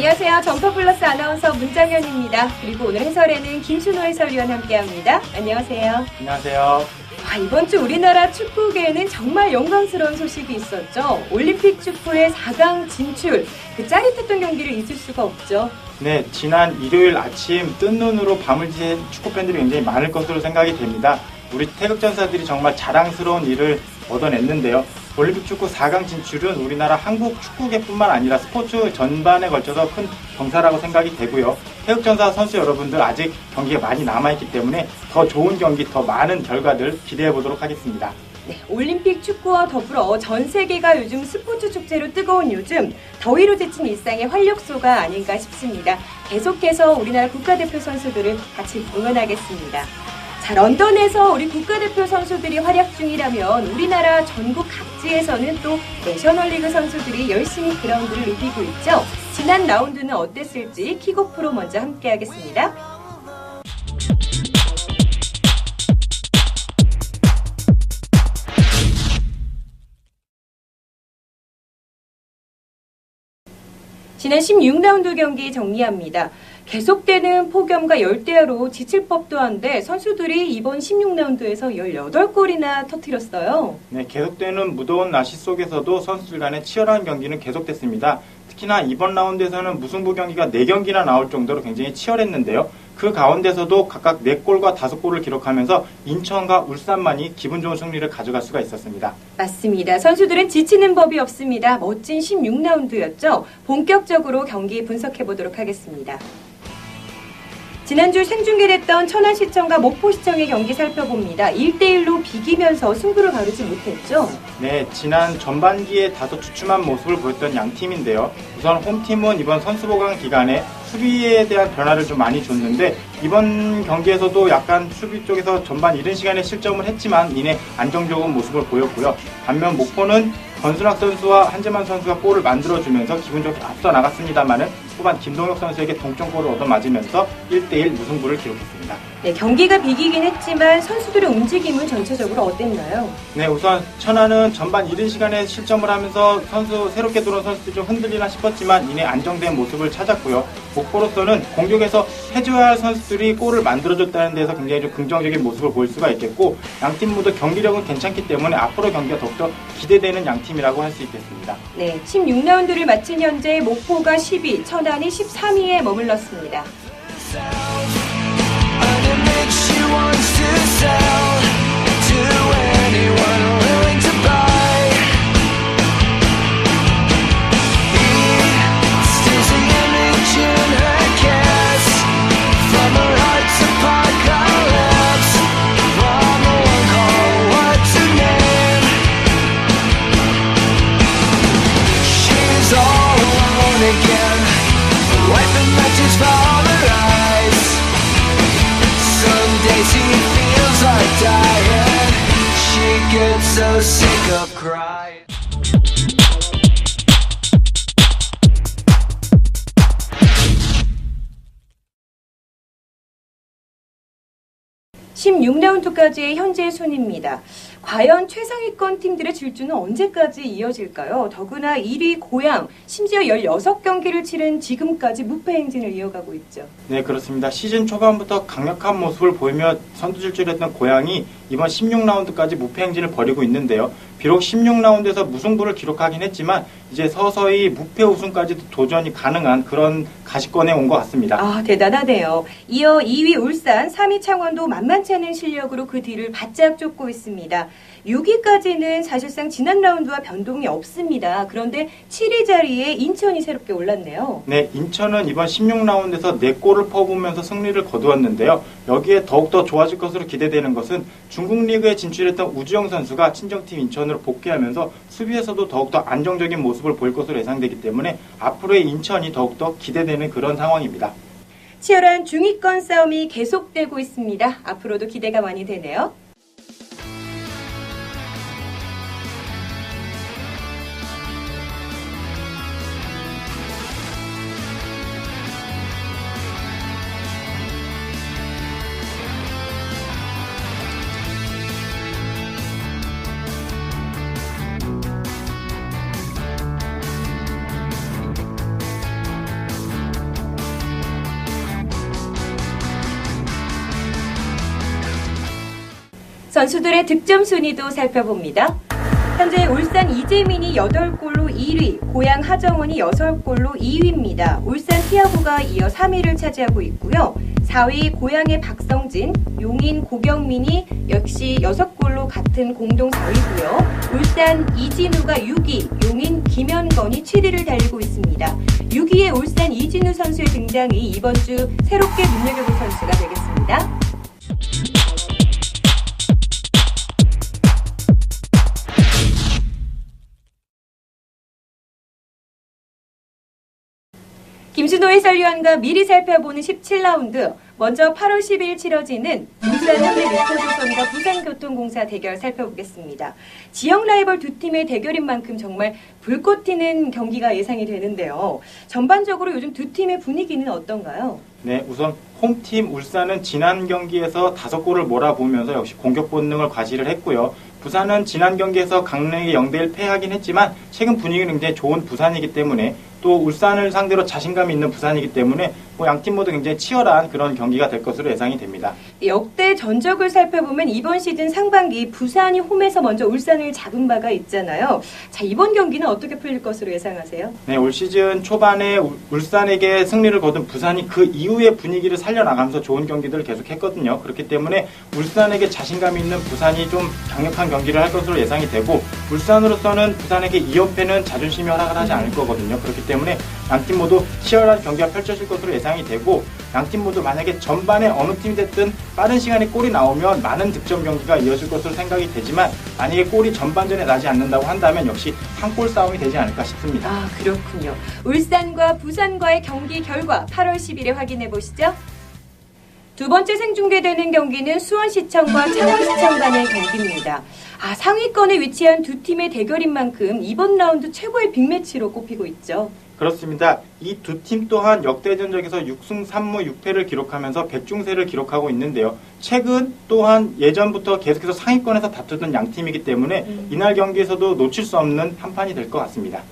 안녕하세요. 점퍼플러스 아나운서 문장현입니다. 그리고 오늘 해설에는 김순호 해설위원 함께합니다. 안녕하세요. 안녕하세요. 이번 주 우리나라 축구계에는 정말 영광스러운 소식이 있었죠. 올림픽 축구의 4강 진출, 그 짜릿했던 경기를 잊을 수가 없죠. 네, 지난 일요일 아침 뜬 눈으로 밤을 지샌 축구팬들이 굉장히 많을 것으로 생각이 됩니다. 우리 태극전사들이 정말 자랑스러운 일을 얻어냈는데요. 올림픽 축구 4강 진출은 우리나라 한국 축구계뿐만 아니라 스포츠 전반에 걸쳐서 큰 경사라고 생각이 되고요. 태극전사 선수 여러분들 아직 경기가 많이 남아있기 때문에 더 좋은 경기, 더 많은 결과들 기대해 보도록 하겠습니다. 네, 올림픽 축구와 더불어 전 세계가 요즘 스포츠 축제로 뜨거운 요즘 더위로 지친 일상의 활력소가 아닌가 싶습니다. 계속해서 우리나라 국가대표 선수들을 같이 응원하겠습니다. 자, 런던에서 우리 국가대표 선수들이 활약 중이라면 우리나라 전국 각지에서는 또 내셔널리그 선수들이 열심히 그라운드를 누비고 있죠. 지난 라운드는 어땠을지 킥오프로 먼저 함께하겠습니다. 지난 16라운드 경기 정리합니다. 계속되는 폭염과 열대야로 지칠 법도 한데 선수들이 이번 16라운드에서 18골이나 터뜨렸어요. 네, 계속되는 무더운 날씨 속에서도 선수들 간의 치열한 경기는 계속됐습니다. 특히나 이번 라운드에서는 무승부 경기가 4경기나 나올 정도로 굉장히 치열했는데요. 그 가운데서도 각각 4골과 5골을 기록하면서 인천과 울산만이 기분 좋은 승리를 가져갈 수가 있었습니다. 맞습니다. 선수들은 지치는 법이 없습니다. 멋진 16라운드였죠. 본격적으로 경기 분석해보도록 하겠습니다. 지난주 생중계됐던 천안시청과 목포시청의 경기 살펴봅니다. 1대1로 비기면서 승부를 가르지 못했죠? 네, 지난 전반기에 다소 주춤한 모습을 보였던 양 팀인데요. 우선 홈팀은 이번 선수보강 기간에 수비에 대한 변화를 좀 많이 줬는데 이번 경기에서도 약간 수비 쪽에서 전반 이른 시간에 실점을 했지만 이내 안정적인 모습을 보였고요. 반면 목포는 권순학 선수와 한재만 선수가 골을 만들어주면서 기분 좋게 앞서 나갔습니다만은 후반 김동혁 선수에게 동점골을 얻어맞으면서 1대1 무승부를 기록했습니다. 네, 경기가 비기긴 했지만 선수들의 움직임은 전체적으로 어땠나요? 네, 우선 천안은 전반 이른 시간에 실점을 하면서 새롭게 들어온 선수들이 좀 흔들리나 싶었지만 이내 안정된 모습을 찾았고요. 목포로서는 공격에서 해줘야 할 선수들이 골을 만들어줬다는 데서 굉장히 좀 긍정적인 모습을 보일 수가 있겠고 양팀 모두 경기력은 괜찮기 때문에 앞으로 경기가 더욱더 기대되는 양팀이라고 할 수 있겠습니다. 네, 16라운드를 마친 현재 목포가 10위, 천안이 13위에 머물렀습니다. So sick of crying. (16라운드까지의) 현재 순위입니다. 과연 최상위권 팀들의 질주는 언제까지 이어질까요? 더구나 1위 고양, 심지어 16경기를 치른 지금까지 무패 행진을 이어가고 있죠. 네, 그렇습니다. 시즌 초반부터 강력한 모습을 보이며 선두질주했던 고양이 이번 16라운드까지 무패 행진을 벌이고 있는데요. 비록 16라운드에서 무승부를 기록하긴 했지만 이제 서서히 무패 우승까지도 도전이 가능한 그런 가시권에 온 것 같습니다. 아, 대단하네요. 이어 2위 울산, 3위 창원도 만만치 않은 실력으로 그 뒤를 바짝 쫓고 있습니다. 6위까지는 사실상 지난 라운드와 변동이 없습니다. 그런데 7위 자리에 인천이 새롭게 올랐네요. 네, 인천은 이번 16라운드에서 4골을 퍼부으면서 승리를 거두었는데요. 여기에 더욱더 좋아질 것으로 기대되는 것은 중국 리그에 진출했던 우주영 선수가 친정팀 인천으로 복귀하면서 수비에서도 더욱더 안정적인 모습을 보일 것으로 예상되기 때문에 앞으로의 인천이 더욱더 기대되는 그런 상황입니다. 치열한 중위권 싸움이 계속되고 있습니다. 앞으로도 기대가 많이 되네요. 선수들의 득점 순위도 살펴봅니다. 현재 울산 이재민이 8골로 1위, 고양 하정원이 6골로 2위입니다. 울산 티아고가 이어 3위를 차지하고 있고요. 4위 고양의 박성진, 용인 고경민이 역시 6골로 같은 공동 4위고요. 울산 이진우가 6위, 용인 김현건이 7위를 달리고 있습니다. 6위의 울산 이진우 선수의 등장이 이번 주 새롭게 눈여겨볼 선수가 되겠습니다. 김순호 해설위원과 미리 살펴보는 17라운드. 먼저 8월 10일 치러지는 울산 현대미포조선과 부산교통공사 대결 살펴보겠습니다. 지역 라이벌 두 팀의 대결인 만큼 정말 불꽃 튀는 경기가 예상이 되는데요. 전반적으로 요즘 두 팀의 분위기는 어떤가요? 네, 우선 홈팀 울산은 지난 경기에서 5골을 몰아보면서 역시 공격 본능을 과시를 했고요. 부산은 지난 경기에서 강릉에게 0대1 패하긴 했지만 최근 분위기는 굉장히 좋은 부산이기 때문에 또 울산을 상대로 자신감 있는 부산이기 때문에 양팀 모두 굉장히 치열한 그런 경기가 될 것으로 예상이 됩니다. 역대 전적을 살펴보면 이번 시즌 상반기 부산이 홈에서 먼저 울산을 잡은 바가 있잖아요. 자, 이번 경기는 어떻게 풀릴 것으로 예상하세요? 네, 올 시즌 초반에 울산에게 승리를 거둔 부산이 그 이후의 분위기를 살려나가면서 좋은 경기들을 계속했거든요. 그렇기 때문에 울산에게 자신감 있는 부산이 좀 강력한 경기를 할 것으로 예상이 되고 울산으로서는 부산에게 2연패는 자존심이 허락을 하지 않을 거거든요. 그렇기 때문에 양팀 모두 치열한 경기가 펼쳐질 것으로 예상이 되고 양팀 모두 만약에 전반에 어느 팀이 됐든 빠른 시간에 골이 나오면 많은 득점 경기가 이어질 것으로 생각이 되지만 만약에 골이 전반전에 나지 않는다고 한다면 역시 한 골 싸움이 되지 않을까 싶습니다. 아, 그렇군요. 울산과 부산과의 경기 결과 8월 10일에 확인해 보시죠. 두 번째 생중계되는 경기는 수원시청과 창원시청 간의 경기입니다. 상위권에 위치한 두 팀의 대결인 만큼 이번 라운드 최고의 빅매치로 꼽히고 있죠. 그렇습니다. 이 두 팀 또한 역대 전적에서 6승 3무 6패를 기록하면서 백중세를 기록하고 있는데요. 최근 또한 예전부터 계속해서 상위권에서 다투던 양팀이기 때문에 이날 경기에서도 놓칠 수 없는 한판이 될 것 같습니다.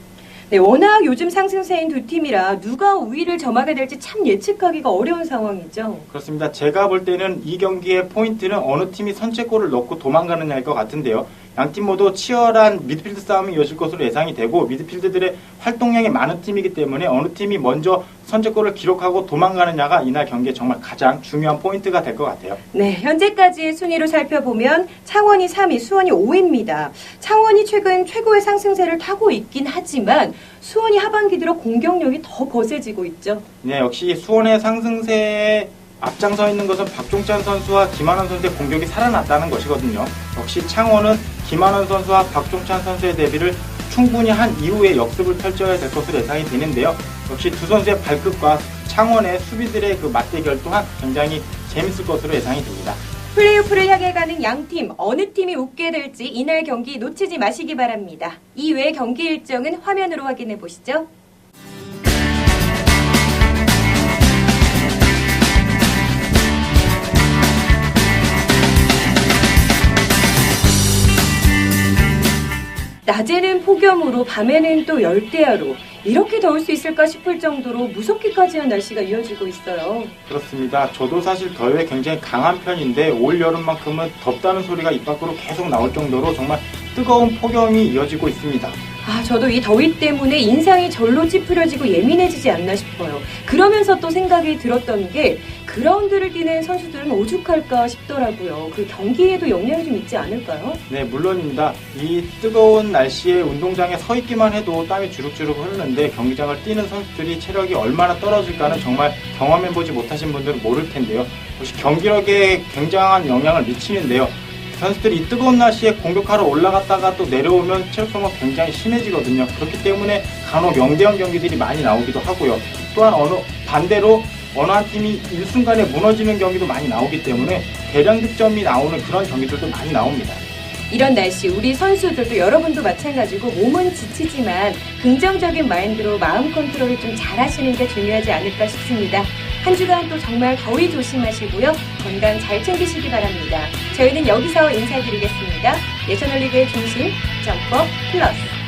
네, 워낙 요즘 상승세인 두 팀이라 누가 우위를 점하게 될지 참 예측하기가 어려운 상황이죠. 그렇습니다. 제가 볼 때는 이 경기의 포인트는 어느 팀이 선제골을 넣고 도망가느냐일 것 같은데요. 양팀 모두 치열한 미드필드 싸움이 이어질 것으로 예상이 되고 미드필드들의 활동량이 많은 팀이기 때문에 어느 팀이 먼저 선제골을 기록하고 도망가느냐가 이날 경기에 정말 가장 중요한 포인트가 될 것 같아요. 네, 현재까지의 순위로 살펴보면 창원이 3위, 수원이 5위입니다. 창원이 최근 최고의 상승세를 타고 있긴 하지만 수원이 하반기 들어 공격력이 더 거세지고 있죠. 네, 역시 수원의 상승세에 앞장서 있는 것은 박종찬 선수와 김한원 선수의 공격이 살아났다는 것이거든요. 역시 창원은 김한원 선수와 박종찬 선수의 데뷔를 충분히 한 이후에 역습을 펼쳐야 될 것으로 예상이 되는데요. 역시 두 선수의 발끝과 창원의 수비들의 그 맞대결 또한 굉장히 재밌을 것으로 예상이 됩니다. 플레이오프를 향해 가는 양팀, 어느 팀이 웃게 될지 이날 경기 놓치지 마시기 바랍니다. 이외의 경기 일정은 화면으로 확인해 보시죠. 낮에는 폭염으로 밤에는 또 열대야로 이렇게 더울 수 있을까 싶을 정도로 무섭기까지 한 날씨가 이어지고 있어요. 그렇습니다. 저도 사실 더위에 굉장히 강한 편인데 올 여름만큼은 덥다는 소리가 입 밖으로 계속 나올 정도로 정말 뜨거운 폭염이 이어지고 있습니다. 저도 이 더위 때문에 인상이 절로 찌푸려지고 예민해지지 않나 싶어요. 그러면서 또 생각이 들었던 게 그라운드를 뛰는 선수들은 오죽할까 싶더라고요. 그 경기에도 영향이 좀 있지 않을까요? 네, 물론입니다. 이 뜨거운 날씨에 운동장에 서 있기만 해도 땀이 주룩주룩 흐르는데 경기장을 뛰는 선수들이 체력이 얼마나 떨어질까는 정말 경험해보지 못하신 분들은 모를 텐데요. 역시 경기력에 굉장한 영향을 미치는데요. 선수들이 이 뜨거운 날씨에 공격하러 올라갔다가 또 내려오면 체력 소모가 굉장히 심해지거든요. 그렇기 때문에 간혹 0대0 경기들이 많이 나오기도 하고요. 또한 반대로 어느 한 팀이 일순간에 무너지는 경기도 많이 나오기 때문에 대량 득점이 나오는 그런 경기들도 많이 나옵니다. 이런 날씨 우리 선수들도 여러분도 마찬가지고 몸은 지치지만 긍정적인 마인드로 마음 컨트롤을 좀 잘하시는 게 중요하지 않을까 싶습니다. 한 주간 또 정말 더위 조심하시고요. 건강 잘 챙기시기 바랍니다. 저희는 여기서 인사드리겠습니다. 내셔널리그의 중심 점퍼 플러스.